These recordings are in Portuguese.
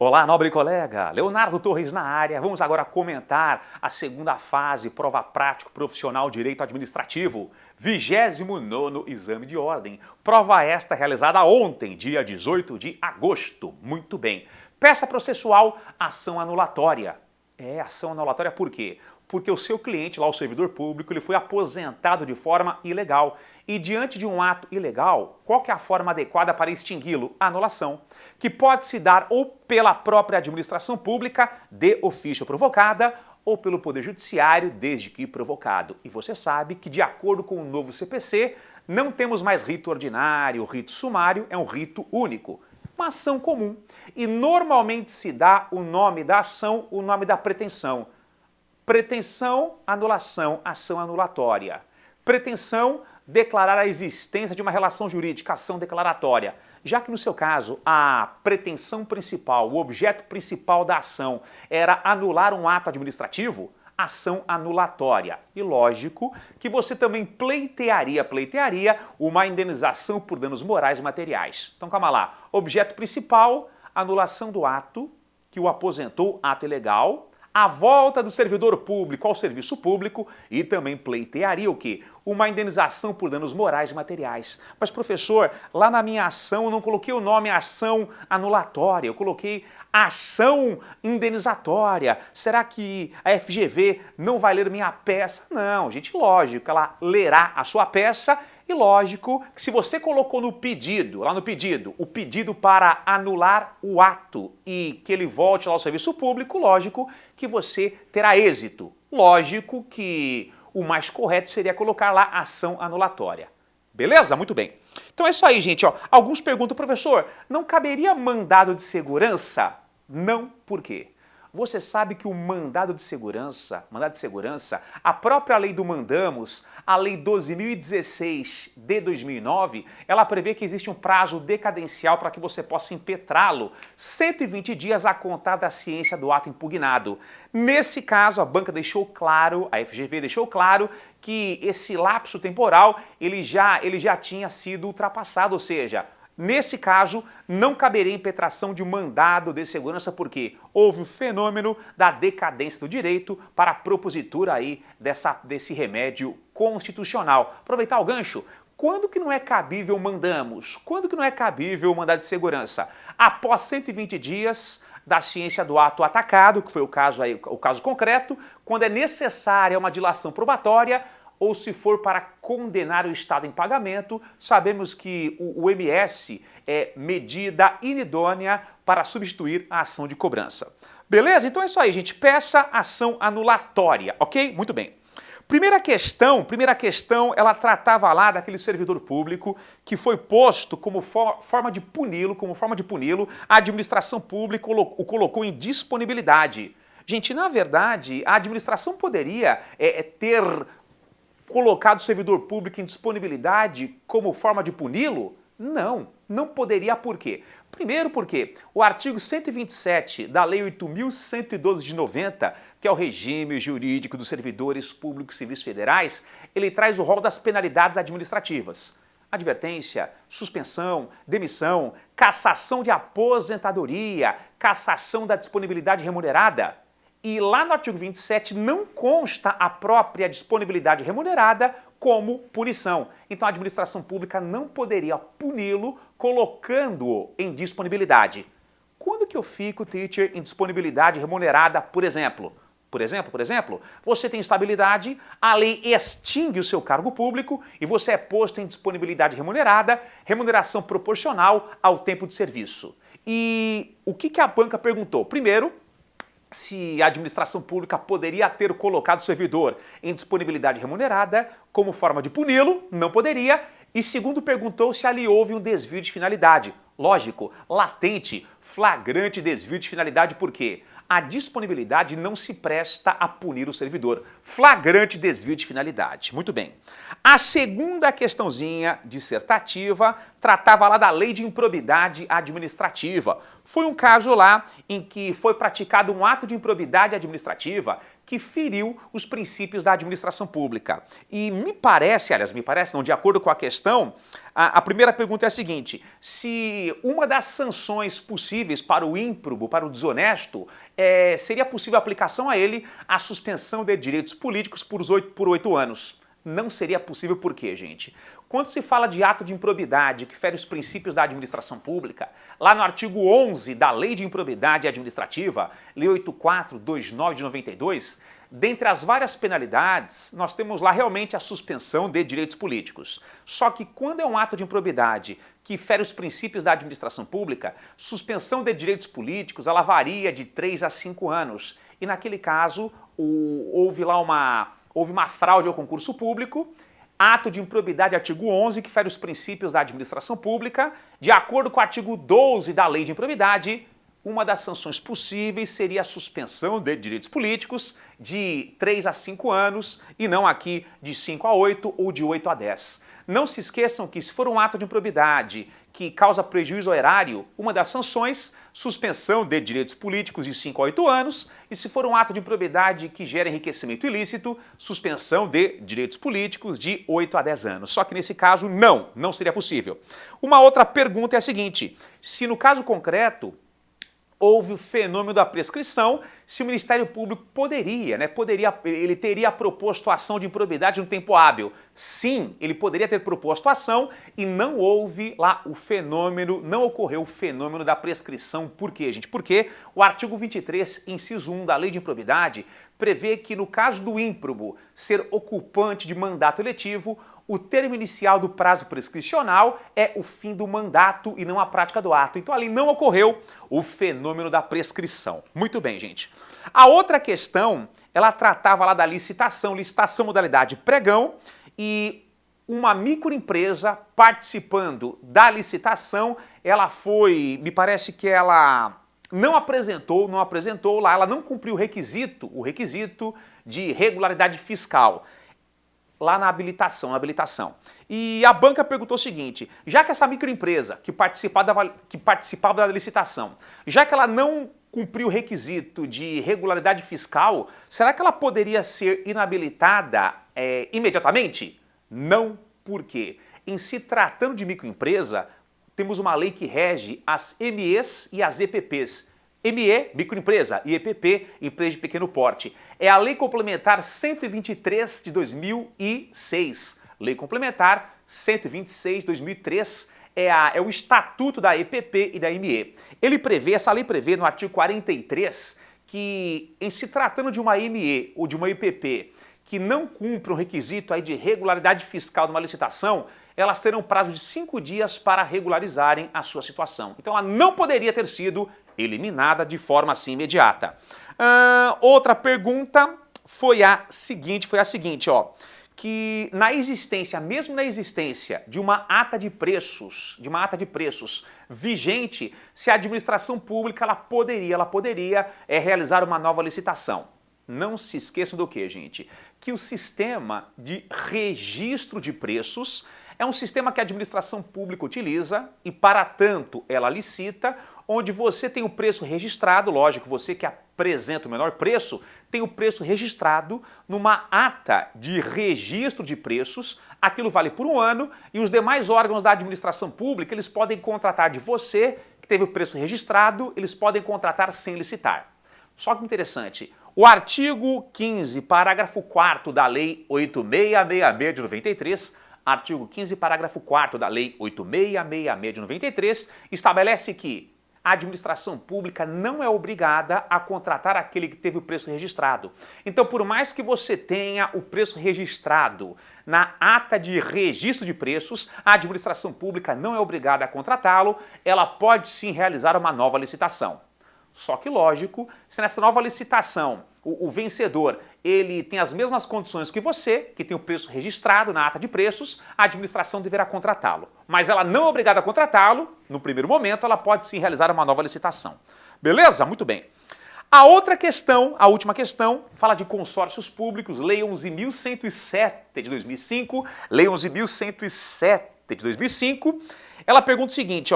Olá, nobre colega, Leonardo Torres na área. Vamos agora comentar a segunda fase, prova prático profissional direito administrativo, 29º exame de ordem. Prova esta realizada ontem, dia 18 de agosto. Muito bem. Peça processual, ação anulatória. Ação anulatória por quê? Porque o seu cliente, lá o servidor público, ele foi aposentado de forma ilegal. E diante de um ato ilegal, qual que é a forma adequada para extingui-lo? A anulação, que pode se dar ou pela própria administração pública, de ofício provocada, ou pelo Poder Judiciário, desde que provocado. E você sabe que, de acordo com o novo CPC, não temos mais rito ordinário, o rito sumário é um rito único. Uma ação comum. E normalmente se dá o nome da ação, o nome da pretensão. Pretensão, anulação, ação anulatória. Pretensão, declarar a existência de uma relação jurídica, ação declaratória. Já que no seu caso, a pretensão principal, o objeto principal da ação era anular um ato administrativo, ação anulatória. E lógico que você também pleitearia uma indenização por danos morais e materiais. Então calma lá, objeto principal, anulação do ato que o aposentou, ato ilegal, a volta do servidor público ao serviço público e também pleitearia o quê? Uma indenização por danos morais e materiais. Mas professor, lá na minha ação eu não coloquei o nome ação anulatória, eu coloquei ação indenizatória. Será que a FGV não vai ler minha peça? Não, gente, lógico, ela lerá a sua peça. E lógico que se você colocou no pedido, lá no pedido, o pedido para anular o ato e que ele volte lá ao serviço público, lógico que você terá êxito. Lógico que o mais correto seria colocar lá ação anulatória. Beleza? Muito bem. Então é isso aí, gente. Alguns perguntam, professor, não caberia mandado de segurança? Não, por quê? Você sabe que o mandado de segurança, a própria lei do mandamos, a lei 12.016 de 2009, ela prevê que existe um prazo decadencial para que você possa impetrá-lo, 120 dias a contar da ciência do ato impugnado. Nesse caso, a banca deixou claro, a FGV deixou claro que esse lapso temporal ele já tinha sido ultrapassado, ou seja, nesse caso, não caberia impetração de mandado de segurança porque houve o fenômeno da decadência do direito para a propositura aí desse remédio constitucional. Aproveitar o gancho, quando que não é cabível mandamos? Quando que não é cabível o mandado de segurança? Após 120 dias da ciência do ato atacado, que foi o caso concreto, quando é necessária uma dilação probatória, ou se for para condenar o Estado em pagamento, sabemos que o MS é medida inidônea para substituir a ação de cobrança. Beleza? Então é isso aí, gente. Peça ação anulatória, ok? Muito bem. Primeira questão, ela tratava lá daquele servidor público que foi posto como forma de puni-lo, a administração pública o colocou em disponibilidade. Gente, na verdade, a administração poderia ter colocado o servidor público em disponibilidade como forma de puni-lo? Não, não poderia. Por quê? Primeiro porque o artigo 127 da Lei 8.112 de 90, que é o regime jurídico dos servidores públicos civis federais, ele traz o rol das penalidades administrativas. Advertência, suspensão, demissão, cassação de aposentadoria, cassação da disponibilidade remunerada. E lá no artigo 27 não consta a própria disponibilidade remunerada como punição. Então a administração pública não poderia puni-lo colocando-o em disponibilidade. Quando que eu fico, teacher, em disponibilidade remunerada, por exemplo? Por exemplo, você tem estabilidade, a lei extingue o seu cargo público e você é posto em disponibilidade remunerada, remuneração proporcional ao tempo de serviço. E o que a banca perguntou? Primeiro, se a administração pública poderia ter colocado o servidor em disponibilidade remunerada como forma de puni-lo, não poderia. E segundo, perguntou se ali houve um desvio de finalidade. Lógico, latente, flagrante desvio de finalidade, por quê? A disponibilidade não se presta a punir o servidor. Flagrante desvio de finalidade. Muito bem. A segunda questãozinha dissertativa tratava lá da lei de improbidade administrativa. Foi um caso lá em que foi praticado um ato de improbidade administrativa que feriu os princípios da administração pública. E me parece, aliás, me parece não, de acordo com a questão, a primeira pergunta é a seguinte: se uma das sanções possíveis para o ímprobo, para o desonesto, seria possível a aplicação a ele a suspensão de direitos políticos por 8 anos. Não seria possível por quê, gente? Quando se fala de ato de improbidade que fere os princípios da administração pública, lá no artigo 11 da Lei de Improbidade Administrativa, Lei 84/29 de 92, dentre as várias penalidades, nós temos lá realmente a suspensão de direitos políticos. Só que quando é um ato de improbidade que fere os princípios da administração pública, suspensão de direitos políticos, ela varia de 3 a 5 anos. E naquele caso, houve uma fraude ao concurso público, ato de improbidade, artigo 11, que fere os princípios da administração pública. De acordo com o artigo 12 da Lei de Improbidade, uma das sanções possíveis seria a suspensão de direitos políticos de 3 a 5 anos e não aqui de 5 a 8 ou de 8 a 10. Não se esqueçam que se for um ato de improbidade que causa prejuízo ao erário, uma das sanções, suspensão de direitos políticos de 5 a 8 anos, e se for um ato de improbidade que gera enriquecimento ilícito, suspensão de direitos políticos de 8 a 10 anos. Só que nesse caso não seria possível. Uma outra pergunta é a seguinte: se no caso concreto houve o fenômeno da prescrição, se o Ministério Público ele teria proposto ação de improbidade no tempo hábil. Sim, ele poderia ter proposto ação e não houve lá o fenômeno, não ocorreu o fenômeno da prescrição. Por quê, gente? Porque o artigo 23, inciso 1 da Lei de Improbidade, prevê que no caso do ímprobo ser ocupante de mandato eletivo, o termo inicial do prazo prescricional é o fim do mandato e não a prática do ato. Então ali não ocorreu o fenômeno da prescrição. Muito bem, gente. A outra questão, ela tratava lá da licitação modalidade pregão, e uma microempresa participando da licitação, me parece que ela não apresentou lá, ela não cumpriu o requisito de regularidade fiscal lá na habilitação. E a banca perguntou o seguinte: já que essa microempresa que participava da licitação, já que ela não cumpriu o requisito de regularidade fiscal, será que ela poderia ser inabilitada imediatamente? Não. Por quê? Em se tratando de microempresa, temos uma lei que rege as MEs e as EPPs. ME, microempresa, e EPP, empresa de pequeno porte. É a Lei Complementar 123 de 2006. Lei Complementar 126 de 2003 é o Estatuto da EPP e da ME. Essa lei prevê no artigo 43 que, em se tratando de uma ME ou de uma EPP que não cumpram o requisito aí de regularidade fiscal de uma licitação, elas terão prazo de 5 dias para regularizarem a sua situação. Então ela não poderia ter sido eliminada de forma assim imediata. Outra pergunta foi a seguinte, que mesmo na existência de uma ata de preços, vigente, se a administração pública ela poderia realizar uma nova licitação. Não se esqueçam do que, gente? Que o sistema de registro de preços é um sistema que a administração pública utiliza e, para tanto, ela licita, onde você tem o preço registrado, lógico, você que apresenta o menor preço, tem o preço registrado numa ata de registro de preços, aquilo vale por 1 ano, e os demais órgãos da administração pública, eles podem contratar de você, que teve o preço registrado, eles podem contratar sem licitar. Só que interessante, o artigo 15, parágrafo 4º da Lei 8666 de 93, artigo 15, parágrafo 4º da Lei 8666 de 93, estabelece que a administração pública não é obrigada a contratar aquele que teve o preço registrado. Então, por mais que você tenha o preço registrado na ata de registro de preços, a administração pública não é obrigada a contratá-lo, ela pode sim realizar uma nova licitação. Só que, lógico, se nessa nova licitação o vencedor ele tem as mesmas condições que você, que tem o preço registrado na ata de preços, a administração deverá contratá-lo. Mas ela não é obrigada a contratá-lo, no primeiro momento ela pode sim realizar uma nova licitação. Beleza? Muito bem. A outra questão, a última questão, fala de consórcios públicos, Lei 11.107 de 2005, Lei 11.107 de 2005, ela pergunta o seguinte,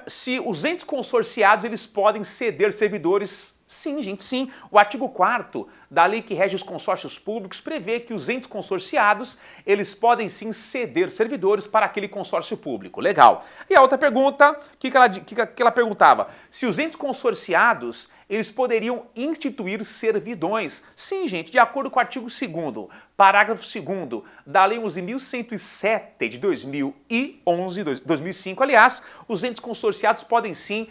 se os entes consorciados eles podem ceder servidores Sim, gente, sim. O artigo 4º da lei que rege os consórcios públicos prevê que os entes consorciados, eles podem sim ceder servidores para aquele consórcio público. Legal. E a outra pergunta, o que ela perguntava? Se os entes consorciados, eles poderiam instituir servidões. Sim, gente, de acordo com o artigo 2º, parágrafo 2º da Lei 11.107 de 2005, aliás, os entes consorciados podem sim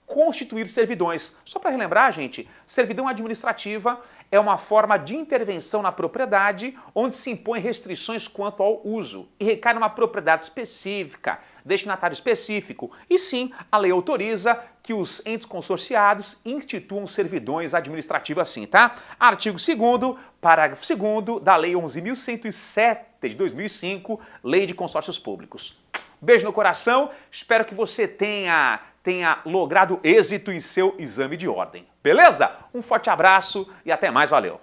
constituir servidões. Só para relembrar, gente, servidão administrativa é uma forma de intervenção na propriedade onde se impõem restrições quanto ao uso e recai numa propriedade específica, destinatário específico. E sim, a lei autoriza que os entes consorciados instituam servidões administrativas assim, tá? Artigo 2º, parágrafo 2º da Lei 11.107 de 2005, Lei de Consórcios Públicos. Beijo no coração, espero que você tenha logrado êxito em seu exame de ordem. Beleza? Um forte abraço e até mais, valeu!